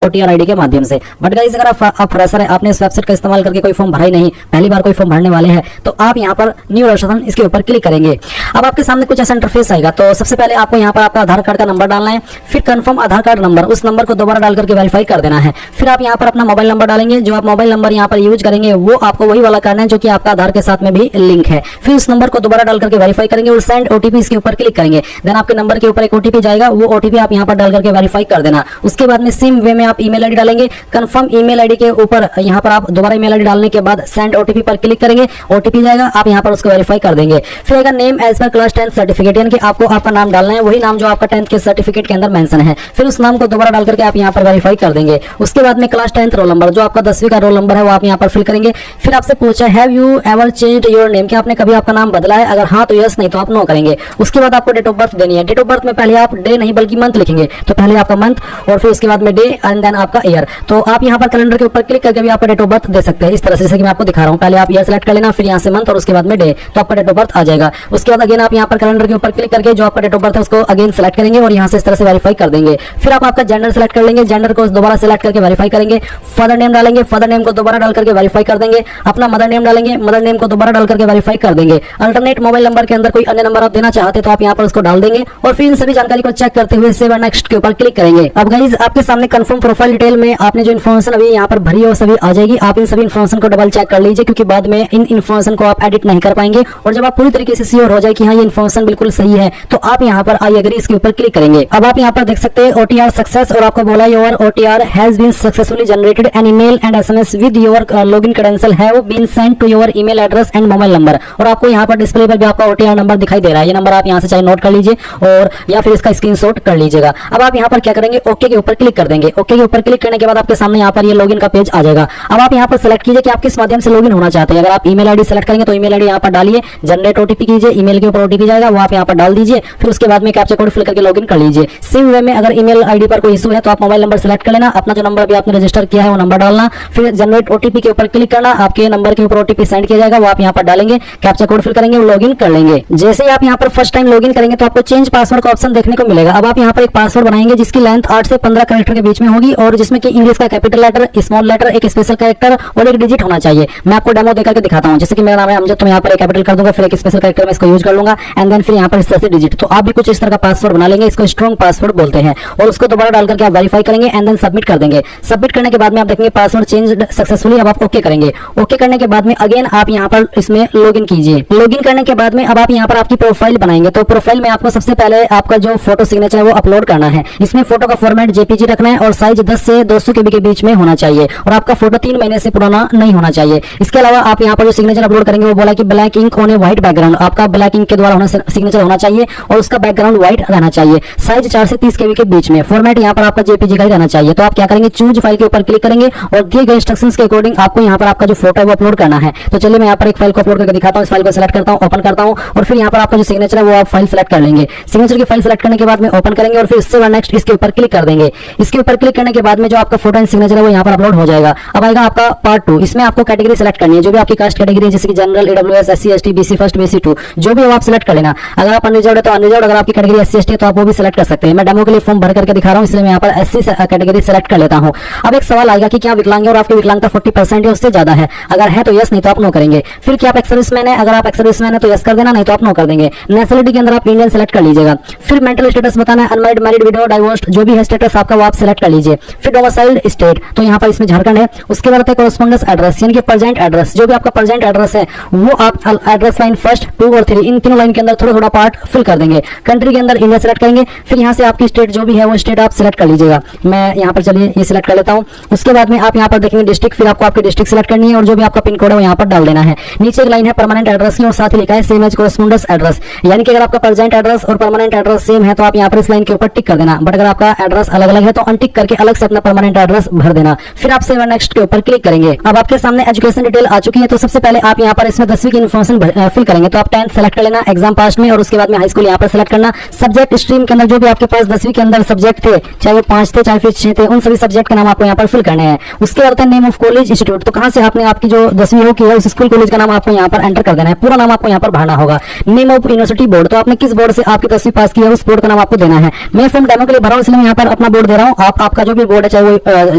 OTR ID के माध्यम से। बट गाइस अगर आप फ्रेशर है, आपने इस वेबसाइट का इस्तेमाल करके कोई फॉर्म भरा ही नहीं, पहली बार कोई फॉर्म भरने वाले हैं, तो आप यहाँ पर न्यू रजिस्ट्रेशन इसके ऊपर क्लिक करेंगे। अब आपके सामने कुछ ऐसा इंटरफेस आएगा। तो सबसे पहले आपको यहाँ पर आपका आधार कार्ड का नंबर डालना है, फिर कंफर्म आधार कार्ड नंबर, उस नंबर को दोबारा डाल करके वेरीफाई कर देना है। फिर आप यहाँ पर अपना मोबाइल नंबर डालेंगे। जो आप मोबाइल नंबर यहाँ पर यूज करेंगे वो आपको वही वाला करना है जो कि आपका आधार के साथ में भी लिंक है। फिर उस नंबर को दोबारा डाल करके वेरीफाई करेंगे और सेंड OTP इसके ऊपर क्लिक करेंगे। देन आपके नंबर के ऊपर एक OTP जाएगा, वो OTP आप यहाँ पर डाल करके वेरीफाई कर देना। उसके बाद में सेम वे में आप ईमेल आईडी डालेंगे। कंफर्म ईमेल आईडी के ऊपर यहाँ पर आप दोबारा ईमेल आईडी डालने के बाद सेंड OTP पर क्लिक करेंगे। OTP जाएगा, आप यहाँ पर उसको वेरीफाई कर देंगे। फिर आएगा name as per class 10 certificate, यानी कि आपको आपका नाम डालना है, वही नाम जो आपका 10th के सर्टिफिकेट के अंदर मेंशन है। फिर उस नाम को दोबारा डाल करके आप यहाँ पर वेरीफाई कर देंगे। उसके बाद में क्लास 10th रोल नंबर, जो आपका 10वीं का रोल नंबर है वो आप यहाँ पर फिल करेंगे। फिर आपसे पूछा have you ever changed your name, क्या आपने कभी आपका नाम बदला है? अगर हाँ तो यस, नहीं तो आप नो करेंगे। उसके बाद आपको डेट ऑफ बर्थ देनी है। डेट ऑफ बर्थ में पहले आप डे नहीं बल्कि मंथ लिखेंगे। तो पहले आपका मंथ और फिर उसके बाद में डे एंड देन आपका ईयर। तो आप यहाँ पर कैलेंडर के ऊपर क्लिक करके भी आपका डेट ऑफ बर्थ दे सकते हैं, इस तरह से जैसे कि मैं आपको दिखा रहा हूँ। पहले आप ईयर सेलेक्ट कर लेना, फिर यहाँ से मंथ और उसके बाद में डे, तो आपका डेट ऑफ बर्थ आ जाएगा। उसके बाद अगेन आप यहाँ पर कैलेंडर के ऊपर क्लिक करके जो आपका डेट ऑफ बर्थ है उसको अगेन सेलेक्ट करेंगे और यहाँ से इस तरह से वेरीफाई कर देंगे। फिर आप आपका जेंडर सेलेक्ट कर लेंगे, जेंडर को दोबारा सेलेक्ट करके वेरीफाई करेंगे। फादर नेम डालेंगे, फादर नेम को दोबारा डाल करके वेरीफाई कर देंगे। अपना मदर नेम डालेंगे, मदर नेम को दोबारा डाल करके वेरीफाई कर देंगे। अल्टरनेट मोबाइल नंबर के अंदर कोई अन्य नंबर आप देना चाहते तो आप यहाँ पर उसको डाल देंगे और फिर इन सभी जानकारी को चेक करते हुए सेव एंड नेक्स्ट के ऊपर क्लिक करेंगे। अब गाइस आपके सामने कंफर्म प्रोफाइल डिटेल में आपने जो इन्फॉर्मेशन अभी यहाँ पर भरी है वो सभी आ जाएगी। आप इन सभी इन्फॉर्मेशन को डबल चेक कर लीजिए, क्योंकि बाद में इन इन्फॉर्मेशन को आप एडिट नहीं कर पाएंगे। और जब आप पूरी तरीके से श्योर हो जाए कि हाँ ये इन्फॉर्मेशन बिल्कुल सही है, तो आप यहाँ पर आई एग्री इसके ऊपर क्लिक करेंगे। अब आप यहाँ पर देख सकते हैं OTR सक्सेस, और आपको बोला your OTR has been successfully generated an email and SMS with your login credential have been sent to your email address and mobile number. और आपको यहाँ पर डिस्प्ले पर भी आपका OTR नंबर दिखाई दे रहा है। ये नंबर आप यहाँ से चाहे नोट कर लीजिए और या फिर इसका स्क्रीनशॉट कर लीजिएगा। अब आप यहाँ पर क्या करेंगे, ओके के ऊपर क्लिक कर देंगे। ओके के ऊपर क्लिक करने के बाद आपके सामने यहाँ पर ये लॉगिन का पेज आ जाएगा। अब आप यहाँ पर सेलेक्ट कीजिए कि आप किस माध्यम से लॉगिन होना चाहते हैं। अगर आप ईमेल आईडी सेलेक्ट करेंगे तो ईमेल आईडी यहाँ पर डालिए, जनरेट OTP कीजिए, ईमेल के ऊपर OTP जाएगा, वो आप यहाँ पर डाल दीजिए। फिर उसके बाद में कैप्चा कोड फिल करके लॉगिन कर लीजिए। सेम वे में अगर ईमेल आईडी पर कोई इशू है तो आप मोबाइल नंबर सेलेक्ट कर लेना, अपना जो नंबर अभी आपने रजिस्टर किया है वो नंबर डालना, फिर जनरेट OTP के ऊपर क्लिक करना, आपके नंबर के ऊपर OTP सेंड किया जाएगा, वो आप यहाँ पर डालेंगे, कैप्चा कोड फिल करेंगे, लॉगिन कर लेंगे। जैसे ही आप यहाँ पर फर्स्ट टाइम लॉगिन करेंगे तो आपको चेंज पासवर्ड का ऑप्शन देखने को मिलेगा। अब आप यहाँ पर एक पासवर्ड बनाएंगे जिसकी लेंथ 8 से 15 कैरेक्टर के बीच में होगी और जिसमें कि इंग्लिश का कैपिटल लेटर, स्मॉल लेटर, एक स्पेशल कैरेक्टर और एक डिजिट होना चाहिए। मैं आपको डेमो देकर के दिखाता हूँ। जैसे कि मेरा नाम है अमजद, तो मैं यहाँ पर एक कैपिटल कर दूंगा, फिर एक स्पेशल कैरेक्टर में इसको यूज कर लूंगा एंड देन फिर यहाँ पर इस तरह से डिजिट। तो आप भी कुछ इस तरह का पासवर्ड बना लेंगे, इसको स्ट्रॉन्ग पासवर्ड बोलते हैं, और उसको दोबारा डाल करके आप वेरीफाई करेंगे एंड देन सबमिट कर देंगे। सबमिट करने के बाद में आप देखेंगे पासवर्ड चेंज सक्सेसफुली। अब आप ओके करेंगे। ओके करने के बाद में अगेन आप यहाँ पर इसमें लॉगिन कीजिए। लॉगिन करने के बाद में अब आप यहाँ पर आपकी प्रोफाइल बनाएंगे। तो प्रोफाइल में आपको सबसे पहले आपका जो फोटो सिग्नेचर है वो अपलोड करना है। इसमें फोटो का फॉर्मेट JPG रखना है और साइज 10 से 200 KB के बीच में होना चाहिए और आपका फोटो 3 महीने से पुराना नहीं होना चाहिए। इसके अलावा आप यहाँ पर जो सिग्नेचर अपलोड करेंगे वो बोला कि black ink on a white background, आपका ब्लैक इंक के द्वारा सिग्नेचर होना चाहिए और उसका बैकग्राउंड व्हाइट रहना चाहिए। साइज 4 से 30 KB के बीच में, फॉर्मेट यहाँ पर आपका JPG का ही रहना चाहिए। तो आप क्या करेंगे, चूज फाइल के ऊपर क्लिक करेंगे और दिए गए इंस्ट्रक्शंस के अकॉर्डिंग आपको यहाँ पर आपका जो फोटो है वो अपलोड करना है। तो चलिए मैं यहाँ पर एक फाइल को अपलोड करके दिखाता हूँ। इस फाइल को सिलेक्ट करता हूँ, ओपन करता हूँ और फिर यहाँ पर आपका जो सिग्नेचर है वो आप फाइल सेलेक्ट कर लेंगे। सिग्नेचर की फाइल सेलेक्ट करने के बाद में ओपन करेंगे और फिर इससे नेक्स्ट इसके ऊपर क्लिक कर देंगे। इसके ऊपर क्लिक करने के बाद में जो आपका फोटो एंड सिग्नेचर है वो यहाँ पर अपलोड हो जाएगा। अब आएगा आपका पार्ट 2। इसमें आपको कैटेगरी सेलेक्ट करनी है, जो भी आपकी कास्ट कैटेगरी है, जैसे कि general, AWS, SC ST BC first BC 2, जो भी आप सेलेक्ट कर लेना। अगर आप अनरिजर्व्ड है तो अनरिजर्व्ड, अगर आपकी कैटेगरी SC ST है तो आप वो भी सेलेक्ट कर सकते हैं। मैं डेमो के लिए फॉर्म भर करके दिखा रहा हूँ, इसलिए मैं यहाँ पर SC कैटेगरी सेलेक्ट कर लेता हूँ। अब एक सवाल आएगा कि क्या विकलांग है और आपकी विकलांगता 40% है उससे ज्यादा है। अगर है तो यस, नहीं तो आप नो करेंगे। फिर क्या आप एक्स सर्विसमैन है, अगर आप एक्स सर्विसमैन है तो यस कर देना, नहीं तो आप नो कर देंगे। नेशनलिटी के अंदर आप इंडियन सेलेक्ट कर लीजिएगा। फिर मेंटल स्टेटस बताना है, अनमैरिड, मैरिड, विडो, डाइवोर्स्ड, जो भी है स्टेटस आपका वो आप सेलेक्ट कर लीजिए। फिर डोमिसाइल्ड स्टेट, तो यहाँ पर इसमें झारखंड है। उसके बाद कॉरेस्पोंडेंस एड्रेस, यानी कि प्रेजेंट एड्रेस, जो भी आपका प्रेजेंट एड्रेस है वो आप एड्रेस लाइन 1, 2 और 3 इन तीनों लाइन के अंदर थोड़ा थोड़ा पार्ट फिल कर देंगे। कंट्री के अंदर इंडिया सेलेक्ट करेंगे। फिर यहाँ से आपकी स्टेट जो भी है वो स्टेट आप सेलेक्ट कर लीजिएगा। मैं यहाँ पर चलिए ये सिलेक्ट कर लेता हूँ। उसके बाद में आप यहाँ पर देखेंगे डिस्ट्रिक्ट, फिर आपको आपकी डिस्ट्रिक्ट सेलेक्ट करनी है और जो भी आपका पिन कोड है वो यहाँ पर डाल देना है। नीचे एक लाइन है परमानेंट एड्रेस की और साथ ही लिखा है सेम एज कॉरेस्पोंडेंस एड्रेस, यानी कि अगर आपका प्रेजेंट एड्रेस और परमानेंट एड्रेस सेम है तो आप यहाँ पर इस लाइन के ऊपर टिक कर देना। बट अगर आपका एड्रेस अलग अलग है तो अनटिक करके अलग से अपना परमानेंट एड्रेस भर देना। फिर आप सेव एंड नेक्स्ट के ऊपर क्लिक करेंगे। अब आपके सामने एजुकेशन डिटेल आ चुकी है। तो सबसे पहले आप यहाँ पर इसमें 10वीं की इन्फॉर्मेशन फिल करेंगे। तो आप 10th सेलेक्ट कर लेना, एग्जाम पास में, और उसके बाद में हाई स्कूल यहाँ पर सेलेक्ट करना। सब्जेक्ट स्ट्रीम के अंदर जो भी आपके पास 10वीं के अंदर सब्जेक्ट थे, चाहे वो 5 थे चाहे फिर 6 थे, उन सभी सब्जेक्ट का नाम आपको यहाँ पर फिल करने हैं। उसके बाद नेम ऑफ कॉलेज इंस्टीट्यूट, तो कहाँ से आपने आपकी जो 10वीं हो की है उस स्कूल कॉलेज का नाम आपको यहाँ पर एंटर कर देना है। पूरा नाम आपको यहाँ पर भरना होगा। नेम ऑफ यूनिवर्सिटी बोर्ड, तो आपने किस बोर्ड से आपकी 10वीं पास की है उस बोर्ड का नाम आपको देना है। मैं फॉर्म डेमो के लिए भरा हूँ इसलिए मैं यहाँ पर अपना बोर्ड दे रहा हूँ। आप आपका जो भी बोर्ड है, चाहे वो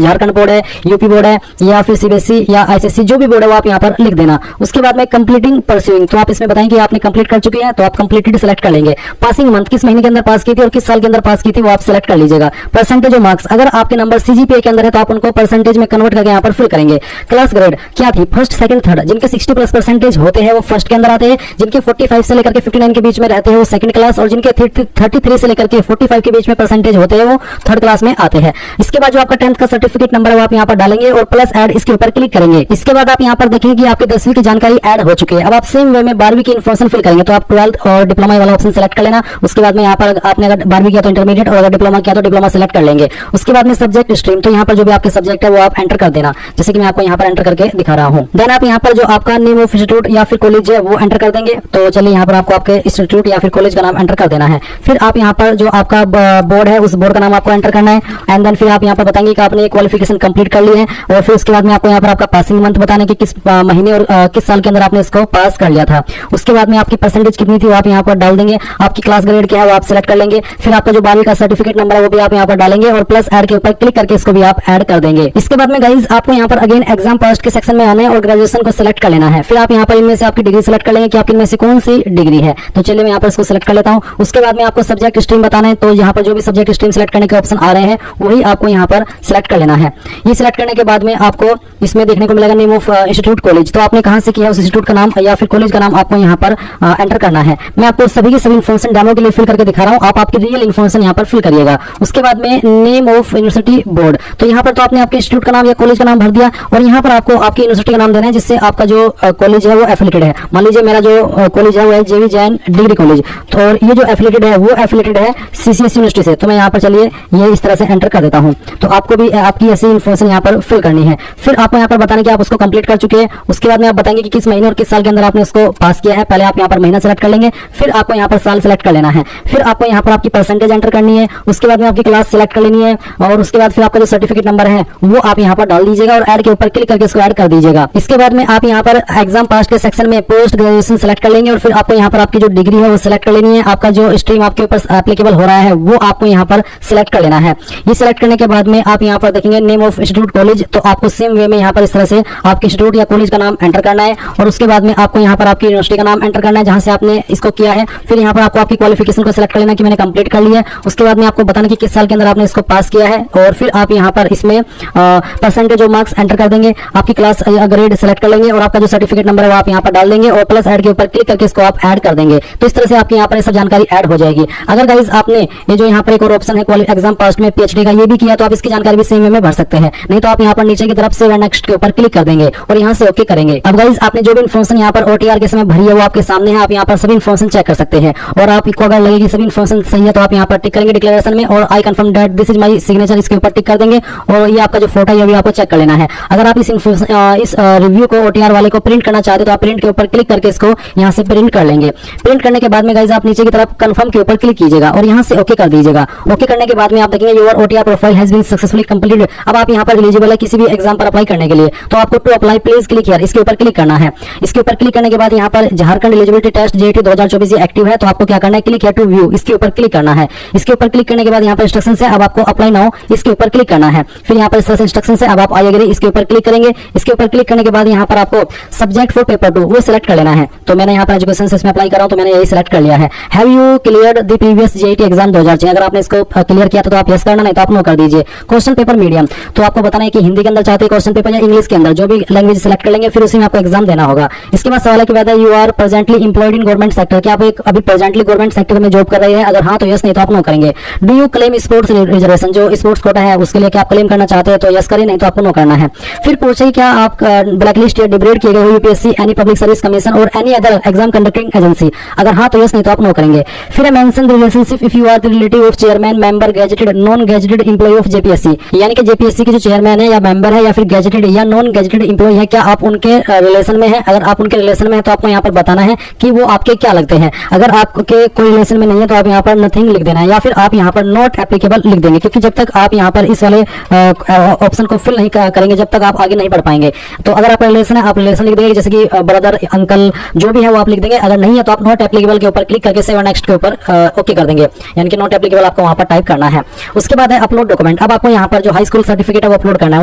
झारखंड बोर्ड है, यूपी बोर्ड है, या फिर सीबीएसई या आईसीएसई, जो भी बोर्ड है वो आप यहाँ पर लिख देना। उसके बाद में कंप्लीटिंग परस्यूइंग, तो आप इसमें बताएंगे आपने कंप्लीट कर चुके हैं, तो आप कंप्लीटेड सेलेक्ट कर लेंगे। पासिंग मंथ, किस महीने के अंदर पास की थी और किस साल के अंदर पास की थी वो आप सेलेक्ट कर लीजिएगा। परसेंटेज ऑफ मार्क्स, अगर आपके नंबर सीजीपीए के अंदर है तो आप उनको परसेंटेज में कन्वर्ट करके यहाँ पर फिल करेंगे। क्लास ग्रेड क्या थी, फर्स्ट सेकंड थर्ड, जिनके 60+ परसेंटेज होते हैं वो फर्स्ट के अंदर आते हैं, जिनके 45 से लेकर के 59 के बीच में रहते हैं वो सेकंड क्लास, और जिनके 33 से लेकर के 45 के बीच में परसेंटेज होते हैं वो थर्ड क्लास में आते हैं। इसके बाद जो आपका 10th का सर्टिफिकेट नंबर है वो आप यहाँ पर डालेंगे और प्लस ऐड इसके ऊपर क्लिक करेंगे। इसके बाद आप यहाँ पर देखेंगे कि आपकी 10वीं की जानकारी ऐड हो चुकी है। अब आप सेम वे में 12वीं की इन्फॉर्मेशन फिल करेंगे, तो आप 12th और डिप्लोमा वाला ऑप्शन सेलेक्ट कर लेना। उसके बाद में यहाँ पर आपने अगर 12वीं किया तो इंटरमीडिएट, और अगर डिप्लोमा किया तो डिप्लोमा सेलेक्ट कर लेंगे। उसके बाद में सब्जेक्ट स्ट्रीम, तो यहाँ पर जो भी आपके सब्जेक्ट है वो आप एंटर कर देना, जैसे कि मैं आपको यहाँ पर एंटर करके दिखा रहा हूँ। देन आप यहाँ पर जो आपका नेम ऑफ इंस्टीट्यूट या फिर कॉलेज है वो एंटर कर देंगे। तो चलिए यहाँ पर आपको आपके इंस्टीट्यूट या फिर कॉलेज का नाम एंटर कर देना है। फिर आप यहाँ पर जो आपका बोर्ड है उस बोर्ड का नाम आपको एंटर करना है। एंड देन फिर आप यहाँ पर बताएंगे कि आपने क्वालिफिकेशन कंप्लीट कर ली है, और फिर उसके बाद में आपको यहाँ पर आपका पासिंग मंथ बताना कि किस महीने और किस साल के अंदर आपने इसको पास कर लिया था। उसके बाद में आपकी परसेंटेज कितनी थी वो आप यहाँ पर डाल देंगे। आपकी क्लास ग्रेड क्या है वो आप सिलेक्ट कर लेंगे। फिर आपका जो 12वीं का सर्टिफिकेट नंबर है वो भी आप यहाँ पर डालेंगे और प्लस ऐड के ऊपर क्लिक करके इसको भी आप ऐड कर देंगे। इसके बाद में गाइज आपको यहाँ पर अगेन एग्जाम पास्ट के सेक्शन में आना है और ग्रेजुएशन को सिलेक्ट कर लेना है। फिर आप यहाँ पर इनमें से आपकी डिग्री सिलेक्ट कर लेंगे कि आपकी इनमें से कौन सी डिग्री है। तो चलिए मैं यहाँ पर इसको सिलेक्ट कर लेता हूँ। उसके बाद में आपको सब्जेक्ट स्ट्रीम बताना है, तो यहाँ पर जो भी सब्जेक्ट स्ट्रीम सिलेक्ट करने के ऑप्शन आ रहे हैं वही आपको यहाँ पर सिलेक्ट कर लेना है। ये सिलेक्ट करने के बाद में आपको इसमें देखने को मिलेगा नेम ऑफ इंस्टीट्यूट कॉलेज, तो आपने कहाँ से किया उस इंस्टीट्यूट का नाम या फिर कॉलेज का नाम आपको यहाँ पर एंटर करना है। मैं आपको सभी की सभी इन्फॉर्मेशन डेमो के लिए फिल करके दिखा रहा हूँ, आप आपकी रियल इन्फॉर्मेशन यहाँ पर फिल करिएगा। उसके बाद में नेम ऑफ यूनिवर्सिटी बोर्ड, तो यहाँ पर तो आपने आपके इंस्टीट्यूट का नाम या कॉलेज का नाम भर दिया, और यहाँ पर आपको आपकी यूनिवर्सिटी का नाम देना है जिससे आपका जो कॉलेज है वो एफिलिएटेड है। मान लीजिए मेरा जो कॉलेज है वो है जेवी जैन डिग्री कॉलेज, तो और ये जो एफिलिएटेड है वो एफिलिएटेड है सीसीएस यूनिवर्सिटी से। तो मैं यहाँ पर चलिए ये इस तरह से एंटर कर देता हूँ। तो आपको भी आपकी ऐसी इन्फॉर्मेशन यहाँ पर फिल करनी है। फिर आपको यहाँ पर बताना कि आप उसको कंप्लीट कर चुके हैं। उसके बाद में आप बताएंगे कि किस महीने और किस साल के अंदर आपने उसको पास किया है। पहले आप यहाँ पर महीना सेलेक्ट कर लेंगे, फिर आपको यहाँ पर साल सेलेक्ट कर लेना है। फिर आपको यहाँ पर आपकी परसेंटेज एंटर करनी है। उसके बाद में आपकी क्लास सेलेक्ट कर लेनी है, और उसके बाद फिर आपका जो सर्टिफिकेट नंबर है वो आप यहाँ पर डाल दीजिएगा और ऐड के ऊपर क्लिक करके इसको ऐड कर दीजिएगा। इसके बाद में आप यहाँ पर एग्जाम पास के सेक्शन में पोस्ट ग्रेजुएशन सेलेक्ट कर लेंगे, और फिर आपको यहाँ पर आपकी जो डिग्री है वो सिलेक्ट कर लेनी है। आपका जो स्ट्रीम आपके ऊपर एप्लीकेबल हो रहा है वो आपको यहाँ पर सिलेक्ट कर लेना है। ये सिलेक्ट करने के बाद में आप यहाँ पर देखेंगे नेम ऑफ इंस्टीट्यूट कॉलेज, तो आपको सेम वे में यहाँ पर इस तरह से आपके इंस्टीट्यूट या कॉलेज का नाम एंटर करना है, और उसके बाद में आपको यहाँ पर आपकी यूनिवर्सिटी का नाम एंटर करना है जहां से आपने इसको किया है। फिर यहाँ पर आपको आपकी क्वालिफिकेशन को सिलेक्ट कर लेना कि मैंने कंप्लीट कर लिया है। उसके बाद में आपको बताना कि किस साल के अंदर आपने इसको पास किया है, और फिर आप यहाँ पर इसमें परसेंटेज ऑफ मार्क्स एंटर कर देंगे। आपकी क्लास ग्रेड सेलेक्ट कर लेंगे, और आपका जो सर्टिफिकेट नंबर है वो आप यहाँ पर डाल देंगे और प्लस ऐड के ऊपर क्लिक करके इसको आप ऐड कर देंगे। तो इस तरह से आपकी यहाँ पर सब जानकारी ऐड हो जाएगी। अगर गाइज आपने ये जो यहाँ पर एक और ऑप्शन है एग्जाम पास्ट में पीएचडी का, ये भी किया तो आप इसकी जानकारी भी सेम वे में भर सकते हैं। नहीं तो आप यहाँ पर नीचे की तरफ से नेक्स्ट के ऊपर क्लिक कर देंगे और यहाँ से ओके करेंगे। अब गाइज आपने जो भी इन्फॉर्मेशन यहाँ पर ओटीआर के समय भरी है वो आपके सामने है। आप यहाँ पर सभी इन्फॉर्मेशन चेक कर सकते हैं, और आपको अगर लगेगी सभी इन्फॉर्मेशन सही है तो आप यहाँ पर टिक करेंगे डिक्लेरेशन में, और I confirm that this is my signature इसके ऊपर टिक कर देंगे। और ये आपका जो फोटो है वो आपको चेक कर लेना है। अगर आप इस रिव्यू को ओटीआर वाले को प्रिंट करना चाहते हो तो आप प्रिंट के ऊपर क्लिक करके इसको यहाँ से प्रिंट कर लेंगे। प्रिंट करने के बाद में गाइज आप नीचे की तरफ कंफर्म के ऊपर क्लिक कीजिएगा और यहाँ से ओके कर दीजिएगा। ओके करने के बाद में आप देखेंगे your OTR profile has been successfully completed. अब आप यहाँ पर एलिजिबल है किसी भी एग्जाम पर अप्लाई करने के लिए, तो आपको to apply please click here इसके ऊपर क्लिक करना है। इसके ऊपर क्लिक करने के बाद यहाँ पर Jharkhand eligibility test JET 2024 active है, तो आपको क्या करना है, क्लिक हियर टू व्यू इसके ऊपर क्लिक करना है। इसके ऊपर क्लिक करने के बाद यहाँ पर इंस्ट्रक्शन है, अब आपको अप्लाई नाउ इसके ऊपर क्लिक करना है। फिर यहाँ पर इस तरह से इंस्ट्रक्शन है, अब आप आई एग्री इसके ऊपर क्लिक करेंगे। इसके ऊपर क्लिक करने के बाद यहाँ पर आपको सब्जेक्ट फॉर पेपर 2 वो सिलेक्ट कर लेना है। तो मैंने यहाँ पर एजुकेशन से इसमें अप्लाई कर रहा हूँ, तो मैंने यही सिलेक्ट कर लिया है। Have you cleared the previous JET exam 2006? अगर आपने इसको क्लियर किया तो आप यस करना, नहीं तो आप नो कर दीजिए। क्वेश्चन पेपर मीडियम, तो आपको बताना है कि हिंदी के अंदर चाहते हैं क्वेश्चन पेपर या इंग्लिश के अंदर, जो भी लैंग्वेज सिलेक्ट कर लेंगे फिर उसी में आपको एग्जाम देना होगा। इसके बाद सवाल है कि whether you are presently employed in government sector, क्या आप अभी प्रेजेंटली गवर्नमेंट सेक्टर में जॉब कर रहे हैं? अगर हाँ तो यस, नहीं तो आप नो करेंगे। Do you claim sports reservation, जो स्पोर्ट्स कोटा है उसके लिए क्या आप क्लेम करना चाहते हैं? तो यस करें, नहीं तो आपको नो करना है। फिर पूछे क्या आप ब्लैकलिस्ट या डिग्रेड किए गए हो UPSC, any public service commission और any other exam conducting agency? अगर हाँ तो यस, नहीं तो आप नो करेंगे। फिर mention the relationship if you are the relative of chairman member gazetted non gazetted employ of JPSC, यानी कि जेपीएससी के जो चेयरमैन है या मेंबर है या फिर गेजेटेड या नॉन गेजेटेड एम्प्लॉय है, क्या आप उनके रिलेशन में है? अगर आप उनके रिलेशन में है तो आपको यहाँ पर बताना है कि वो आपके क्या लगते हैं। अगर आपके कोई रिलेशन में नहीं है तो आप यहाँ पर नथिंग लिख देना है, या फिर आप यहाँ पर नॉट एप्लीकेबल लिख देंगे, क्योंकि जब तक आप यहाँ पर इस वाले ऑप्शन को फिल नहीं करेंगे जब तक आप आगे नहीं बढ़ पाएंगे। तो अगर आपका रिलेशन है आप रिलेशन लिख देंगे, जैसे कि ब्रदर अंकल जो भी है वो आप लिख देंगे। अगर नहीं है तो आप नॉट एप्लीकेबल के ऊपर क्लिक करके सेव नेक्स्ट के ऊपर ओके कर देंगे, यानी कि नॉट एप्लीकेबल आपको वहां पर टाइप करना है। उसके बाद है अपलोड डॉक्यूमेंट। अब आपको यहाँ पर जो हाई स्कूल सर्टिफिकेट है वो अपलोड करना है।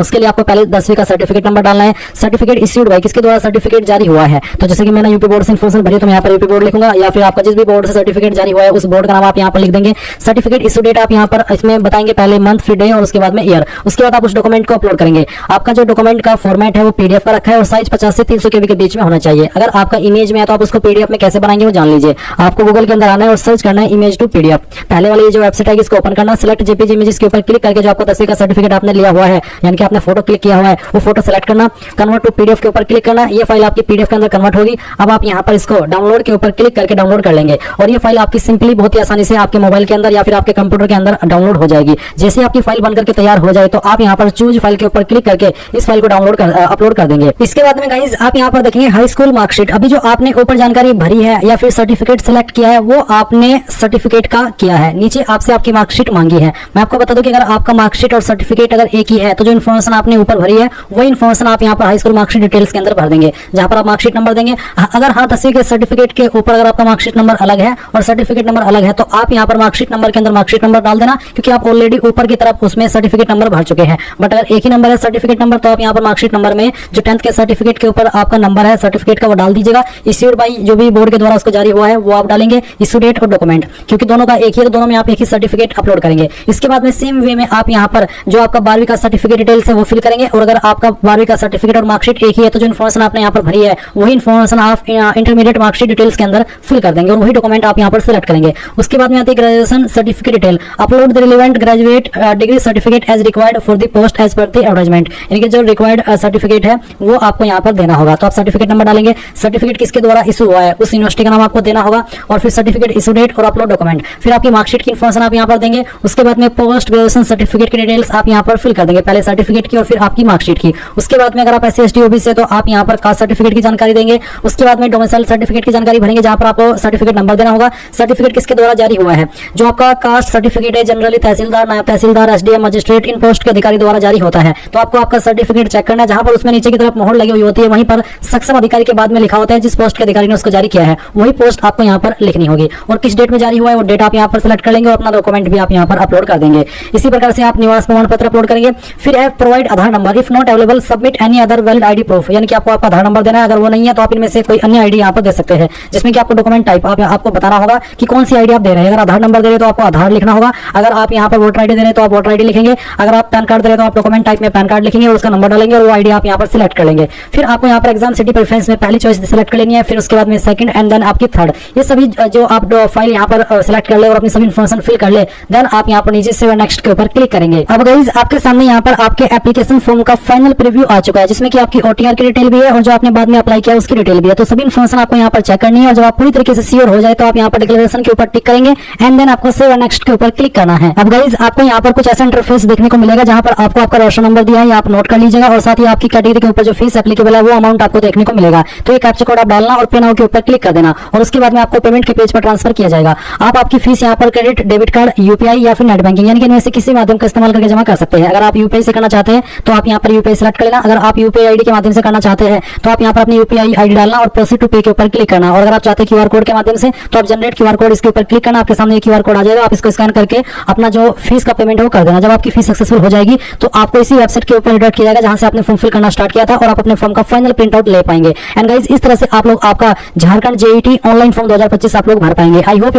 उसके लिए आपको पहले 10वीं का सर्टिफिकेट नंबर डालना है, सर्टिफिकेट इश्यूड बाय, किसके द्वारा सर्टिफिकेट जारी हुआ है। तो जैसे कि मैंने यूपी बोर्ड से इन्फॉर्मेशन भरी तो मैं यहाँ पर यूपी बोर्ड लिखूंगा, या फिर आपका जिस भी बोर्ड से सर्टिफिकेट जारी हुआ है उस बोर्ड का नाम आप यहाँ पर लिख देंगे। सर्टिफिकेट इश्यू डेट आप यहाँ पर इसमें बताएंगे, पहले मंथ फिर डे और उसके बाद में ईयर। उसके बाद आप उस डॉक्यूमेंट को अपलोड करेंगे। आपका जो डॉक्यूमेंट का फॉर्मेट है वो पीडीएफ का रखा है और साइज 50 से 300 केबी के बीच में होना चाहिए। अगर आपका इमेज में है तो आप उसको पीडीएफ में कैसे बनाएंगे वो जान लीजिए। आपको गूगल के अंदर आना है और सर्च करना है इमेज टू पीडीएफ। पहले वाली जो वेबसाइट है इसको ओपन करना, सिलेक्ट जेपीजी इमेजेस के ऊपर क्लिक करके जो आपको 10वीं का सर्टिफिकेट आपने लिया हुआ है, यानी कि आपने फोटो क्लिक किया हुआ है, वो फोटो सेलेक्ट करना, कन्वर्ट टू पीडीएफ के ऊपर क्लिक करना। ये फाइल आपकी पीडीएफ के अंदर कन्वर्ट होगी। अब आप यहाँ पर इसको डाउनलोड के ऊपर क्लिक करके डाउनलोड कर लेंगे और ये फाइल आपकी सिंपली बहुत ही आसानी से आपके मोबाइल के अंदर या फिर आपके कंप्यूटर के अंदर डाउनलोड हो जाएगी। जैसे आपकी फाइल बनकर के तैयार हो जाए तो आप यहाँ पर चूज फाइल के ऊपर क्लिक करके इस फाइल को अपलोड कर देंगे। इसके बाद में गाइस आप यहाँ पर देखेंगे हाई स्कूल मार्कशीट। अभी जो आपने ऊपर जानकारी भरी है या फिर सर्टिफिकेट सिलेक्ट किया है वो आपने सर्टिफिकेट का किया है। नीचे आपसे आपकी मार्कशीट मांगी है। मैं आपको बता दूं कि अगर आपका मार्कशीट और सर्टिफिकेट अगर एक ही है तो जो इन्फॉर्मेशन आपने ऊपर भरी है वही इन्फॉर्मेशन आप यहाँ पर हाई स्कूल मार्कशीट डिटेल्स के अंदर भर देंगे, जहां पर आप मार्कशीट नंबर देंगे। अगर हाँ 10वीं के सर्टिफिकेट के ऊपर अगर आपका मार्कशीट नंबर अलग है और सर्टिफिकेट नंबर अलग है तो आप यहाँ पर मार्कशीट नंबर के अंदर मार्कशीट नंबर डाल देना, क्योंकि आप ऑलरेडी ऊपर की तरफ उसमें सर्टिफिकेट नंबर भर चुके हैं। बट अगर एक ही नंबर है सर्टिफिकेट नंबर तो आप यहाँ पर मार्कशीट नंबर में जो 10th के सर्टिफिकेट के ऊपर आपका नंबर है सर्टिफिकेट का वो डाल दीजिएगा। इश्यूड बाय जो भी बोर्ड के द्वारा उसको जारी हुआ है वो आप डालेंगे, इश्यू डेट और डॉक्यूमेंट, क्योंकि दोनों का एक ही है तो दोनों में आप एक ही सर्टिफिकेट अपलोड करेंगे। इसके बाद में सेम वे में आप यहाँ पर जो आपका 12वीं का सर्टिफिकेट डिटेल्स है वो फिल करेंगे। और अगर आपका 12वीं का सर्टिफिकेट और मार्कशीट एक ही है तो जो इन्फॉर्मेशन आपने यहाँ पर भरी है वही इन्फॉर्मेशन आप इंटरमीडिएट मार्कशीट डिटेल्स के अंदर फिल कर देंगे और वही डॉक्यूमेंट आप यहाँ पर सिलेक्ट करेंगे। उसके बाद में आती है graduation certificate detail. Upload the relevant graduate degree certificate as required for the post as per the advertisement, यानी कि जो रिक्वायर्ड सर्टिफिकेट है वो आपको यहाँ पर देना होगा। तो आप सर्टिफिकेट नंबर डालेंगे, सर्टिफिकेट किसके द्वारा इशू हुआ है उस यूनिवर्सिटी का नाम आपको देना होगा और फिर सर्टिफिकेट इशू डेट और अपलोड डॉक्यूमेंट, फिर आपकी मार्कशीट की इन्फॉर्मेशन आप यहाँ पर देंगे। उसके बाद में पोस्ट ग्रेजुएशन सर्टिफिकेट की डिटेल्स आप यहाँ पर फिल कर देंगे, पहले सर्टिफिकेट की और फिर आपकी मार्कशीट की। उसके बाद में अगर आप SC ST OBC से तो आप यहाँ पर कास्ट सर्टिफिकेट की जानकारी देंगे। उसके बाद में डोमिसाइल सर्टिफिकेट की जानकारी भरेंगे, जहां पर आपको सर्टिफिकेट नंबर देना होगा, सर्टिफिकेट किसके द्वारा जारी हुआ है। जो आपका कास्ट सर्टिफिकेट है जनरली तहसीलदार, नायब तहसीलदार, SDM, मजिस्ट्रेट इन पोस्ट के अधिकारी द्वारा जारी होता है। तो आपको आपका सर्टिफिकेट चेक करना है, जहां पर उसमें नीचे की तरफ मोहर लगी हुई होती है वहीं पर सक्षम अधिकारी के बाद में लिखा होता है जिस पोस्ट के अधिकारी ने उसको जारी किया है वही पोस्ट आपको यहाँ पर लिखनी होगी और किस डेट में जारी हुआ है वो डेट आप यहाँ पर सिलेक्ट कर लेंगे और अपना डॉक्यूमेंट भी आप यहाँ पर अपलोड कर देंगे। इसी प्रकार से आप निवास प्रमाण पत्र अपलोड करेंगे। फिर है provide Aadhaar number, if not available submit any other valid ID proof, यानी कि आपको आपका आधार नंबर देना है। अगर वो नहीं है तो आप इनमें से कोई अन्य ID यहाँ पर दे सकते हैं, जिसमें कि आपको डॉक्यूमेंट टाइप आपको बताना होगा कि कौन सी ID आप दे रहे हैं। अगर आधार नंबर दे रहे हैं तो आपको आधार लिखना होगा, अगर आप यहाँ पर वोटर ID दे रहे हैं तो आप वोटर ID लिखेंगे, अगर आप पैन कार्ड दे रहे हैं तो आप डॉक्यूमेंट टाइप में पैन कार्ड लिखेंगे और उसका नंबर डालेंगे और वो ID आप यहाँ पर सिलेक्ट कर लेंगे। फिर आपको यहाँ पर एग्जाम सिटी प्रेफरेंस में पहली चॉइस सिलेक्ट कर लेनी है, फिर उसके बाद में सेकंड एंड देन आपकी थर्ड। ये सभी जो आप फाइल यहाँ पर सिलेक्ट कर ले और अपनी सभी इन्फॉर्मेशन फिल कर ले, देन आप यहाँ पर नीचे से नेक्स्ट के ऊपर क्लिक करेंगे। अब गाइस आपके सामने यहाँ पर आपके एप्लीकेशन फॉर्म का फाइनल प्रीव्यू आ चुका है, जिसमें कि आपकी OTR की डिटेल भी है और जो आपने बाद में अप्लाई किया उसकी डिटेल भी है। तो सभी इन्फॉर्मेशन आपको यहाँ पर चेक करनी है और जब आप पूरी तरीके से श्योर हो जाए तो आप यहाँ पर डिक्लेरेशन के ऊपर टिक करेंगे एंड देन आपको सेव एंड नेक्स्ट के ऊपर क्लिक करना है। अब गाइस आपको यहाँ पर कुछ ऐसा इंटरफेस देखने को मिलेगा जहाँ पर आपको आपका रोशन नंबर दिया है, आप नोट कर लीजिएगा और साथ ही आपकी कैटेगरी के ऊपर जो फीस एप्लीकेबल है वो अमाउंट आपको देखने को मिलेगा। तो ये कैप्चा कोड आप डालना और पे नाउ के ऊपर क्लिक कर देना और उसके बाद में आपको पेमेंट के पेज पर ट्रांसफर किया जाएगा। आप आपकी फीस यहाँ पर क्रेडिट, डेबिट कार्ड, UPI या फिर नेट बैंकिंग यानी कि इनमें से किसी माध्यम का इस्तेमाल करके जमा कर सकते हैं। अगर आप UPI से करना चाहते हैं तो आप यहाँ पर UPI सेलेक्ट कर लेना। अगर आप UPI ID के माध्यम से करना चाहते हैं तो आप यहाँ पर अपनी UPI ID डालना और प्रोसीड टू पे के ऊपर क्लिक करना। और अगर आप चाहते हैं QR कोड के माध्यम से तो आप जनरेट QR कोड इसके ऊपर क्लिक करना, आपके सामने QR कोड आ जाएगा, आप इसको स्कैन करके अपना जो फीस का पेमेंट है वो कर देना। जब आपकी फीस सक्सेसफुल हो जाएगी तो आपको इसी वेबसाइट के ऊपर रिडायरेक्ट किया जाएगा जहां से आपने फॉर्म फिल करना स्टार्ट किया था और आप अपने फॉर्म का फाइनल प्रिंट आउट ले पाएंगे। एंड गाइस इस तरह से आप लोग आपका झारखंड JET ऑनलाइन फॉर्म 2025 आप लोग भर पाएंगे। I hope